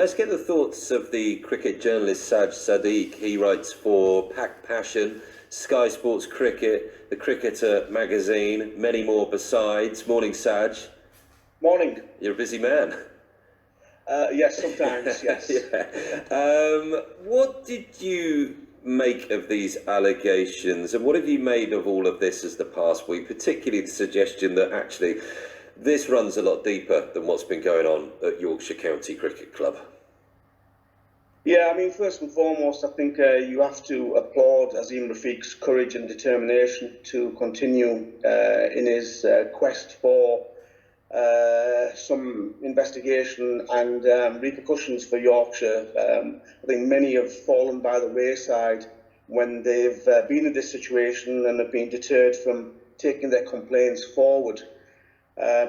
Let's get the thoughts of the cricket journalist Saj Sadiq. He writes for Pack Passion, Sky Sports Cricket, The Cricketer magazine, many more besides. Morning, Saj. Morning. You're a busy man. Yes, sometimes, yes. What did you make of these allegations, and what have you made of all of this as the past week, particularly the suggestion that actually this runs a lot deeper than what's been going on at Yorkshire County Cricket Club? Yeah, I mean, first and foremost, I think you have to applaud Azim Rafiq's courage and determination to continue in his quest for some investigation and repercussions for Yorkshire. I think many have fallen by the wayside when they've been in this situation and have been deterred from taking their complaints forward.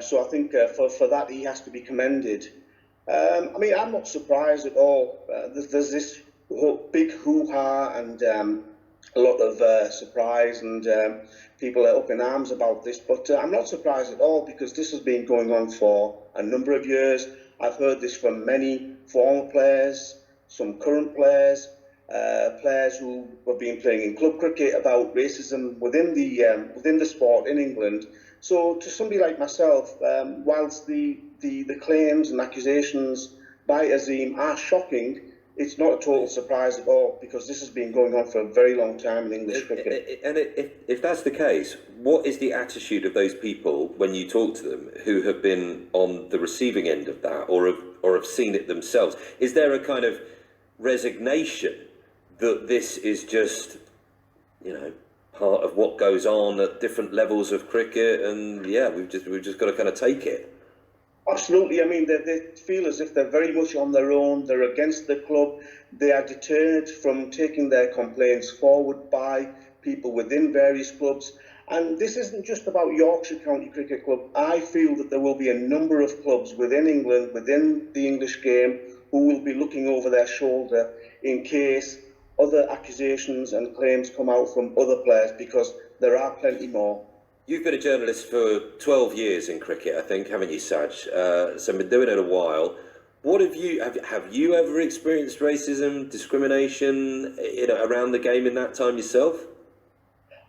So I think for that he has to be commended. I mean, I'm not surprised at all. There's this big hoo-ha and a lot of surprise, and people are up in arms about this. But I'm not surprised at all, because this has been going on for a number of years. I've heard this from many former players, some current players, players who have been playing in club cricket, about racism within the sport in England. So to somebody like myself, whilst the claims and accusations by Azim are shocking, it's not a total surprise at all, because this has been going on for a very long time in English cricket. And if that's the case, what is the attitude of those people when you talk to them who have been on the receiving end of that, or have seen it themselves? Is there a kind of resignation that this is just, part of what goes on at different levels of cricket, and we've just got to kind of take it? Absolutely. I mean, they feel as if they're very much on their own. They're against the club. They are deterred from taking their complaints forward by people within various clubs. And this isn't just about Yorkshire County Cricket Club. I feel that there will be a number of clubs within England, within the English game, who will be looking over their shoulder in case other accusations and claims come out from other players, because there are plenty more. You've been a journalist for 12 years in cricket, I think, haven't you, Saj? So been doing it a while. What have you ever experienced racism, discrimination, around the game in that time yourself?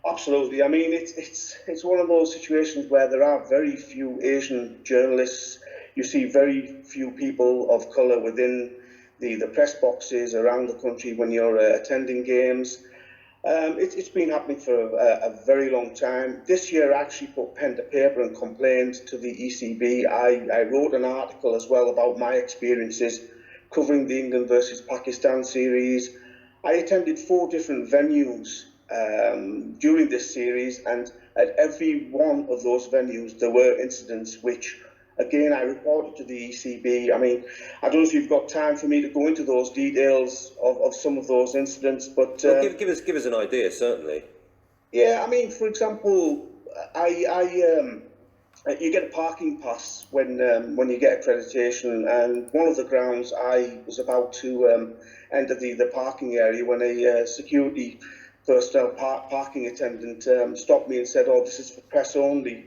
Absolutely. I mean, it's one of those situations where there are very few Asian journalists. You see very few people of colour within the press boxes around the country when you're attending games. It's been happening for a very long time. This year I actually put pen to paper and complained to the ECB. I wrote an article as well about my experiences covering the England versus Pakistan series. I attended 4 different venues during this series, and at every one of those venues there were incidents which, again, I reported to the ECB. I mean, I don't know if you've got time for me to go into those details of some of those incidents, but well, give us an idea, certainly. Yeah, I mean, for example, you get a parking pass when you get accreditation, and one of the grounds I was about to enter the parking area when a security personnel parking attendant stopped me and said, "Oh, this is for press only."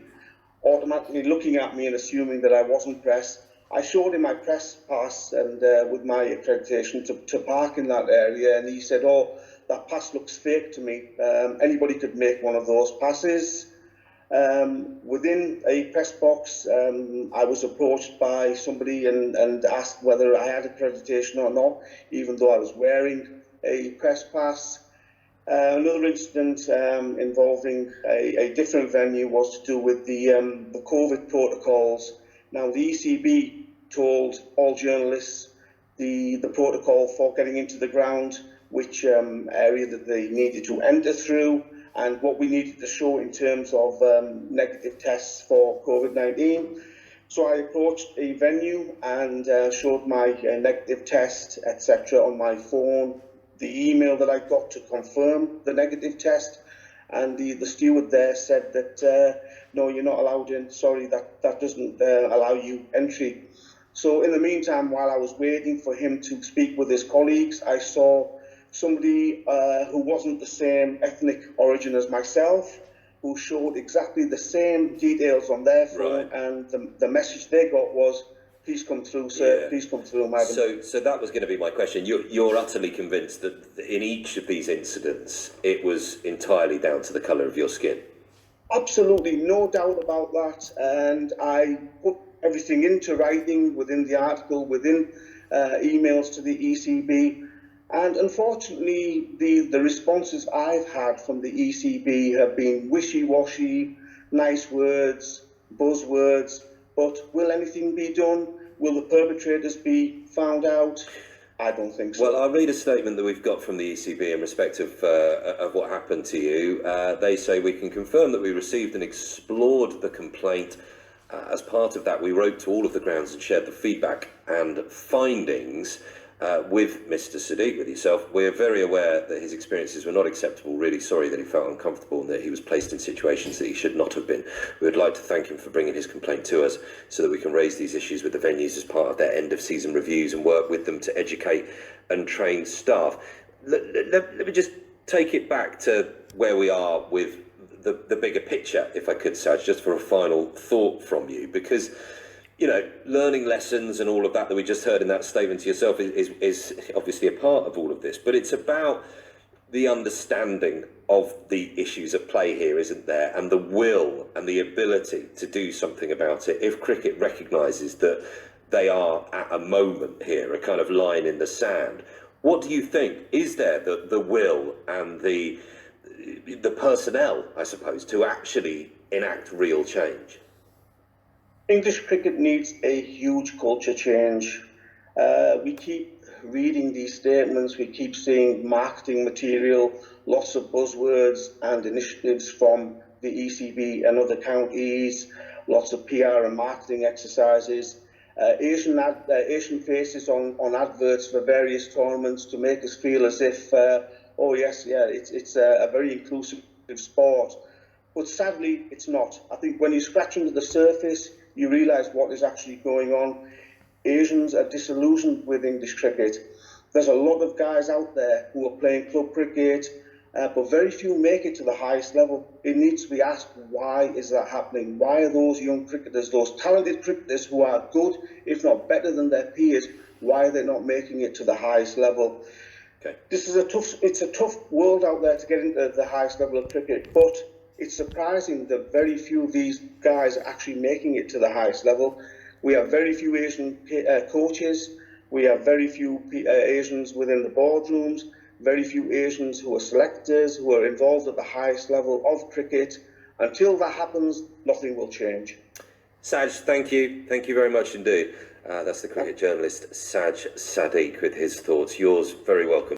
Automatically looking at me and assuming that I wasn't press, I showed him my press pass and with my accreditation to park in that area, and he said, "Oh, that pass looks fake to me. Anybody could make one of those passes." Within a press box, I was approached by somebody and asked whether I had accreditation or not, even though I was wearing a press pass. Another incident involving a different venue was to do with the COVID protocols. Now, the ECB told all journalists the protocol for getting into the ground, which area that they needed to enter through, and what we needed to show in terms of negative tests for COVID-19. So I approached a venue and showed my negative test, etc., on my phone, the email that I got to confirm the negative test, and the steward there said that no, you're not allowed in. Sorry, that doesn't allow you entry. So in the meantime, while I was waiting for him to speak with his colleagues, I saw somebody who wasn't the same ethnic origin as myself, who showed exactly the same details on their phone, right. And the message they got was, Please come through, sir. Yeah. Please come through, madam. So that was going to be my question. You're utterly convinced that in each of these incidents, it was entirely down to the colour of your skin? Absolutely, no doubt about that. And I put everything into writing within the article, within emails to the ECB. And unfortunately, the responses I've had from the ECB have been wishy-washy, nice words, buzzwords. But will anything be done? Will the perpetrators be found out? I don't think so. Well, I'll read a statement that we've got from the ECB in respect of what happened to you. They say, "We can confirm that we received and explored the complaint. As part of that, we wrote to all of the grounds and shared the feedback and findings with Mr. Sadiq, with yourself. We're very aware that his experiences were not acceptable, really sorry that he felt uncomfortable and that he was placed in situations that he should not have been. We would like to thank him for bringing his complaint to us so that we can raise these issues with the venues as part of their end-of-season reviews and work with them to educate and train staff." Let me just take it back to where we are with the bigger picture, if I could, Saj, just for a final thought from you, because learning lessons and all of that we just heard in that statement to yourself is obviously a part of all of this, but it's about the understanding of the issues at play here, isn't there? And the will and the ability to do something about it if cricket recognises that they are at a moment here, a kind of line in the sand. What do you think? Is there the will and the personnel, I suppose, to actually enact real change? English cricket needs a huge culture change. We keep reading these statements, we keep seeing marketing material, lots of buzzwords and initiatives from the ECB and other counties, lots of PR and marketing exercises, Asian faces on adverts for various tournaments to make us feel as if, oh yes, yeah, it's a very inclusive sport. But sadly, it's not. I think when you scratch under the surface, you realise what is actually going on. Asians are disillusioned with English cricket. There's a lot of guys out there who are playing club cricket, but very few make it to the highest level. It needs to be asked, why is that happening? Why are those young cricketers, those talented cricketers who are good, if not better than their peers, why are they not making it to the highest level? Okay. It's a tough world out there to get into the highest level of cricket, but it's surprising that very few of these guys are actually making it to the highest level. We have very few Asian coaches. We have very few Asians within the boardrooms, very few Asians who are selectors, who are involved at the highest level of cricket. Until that happens, nothing will change. Saj, thank you. Thank you very much indeed. That's the cricket journalist Saj Sadiq with his thoughts. Yours very welcome.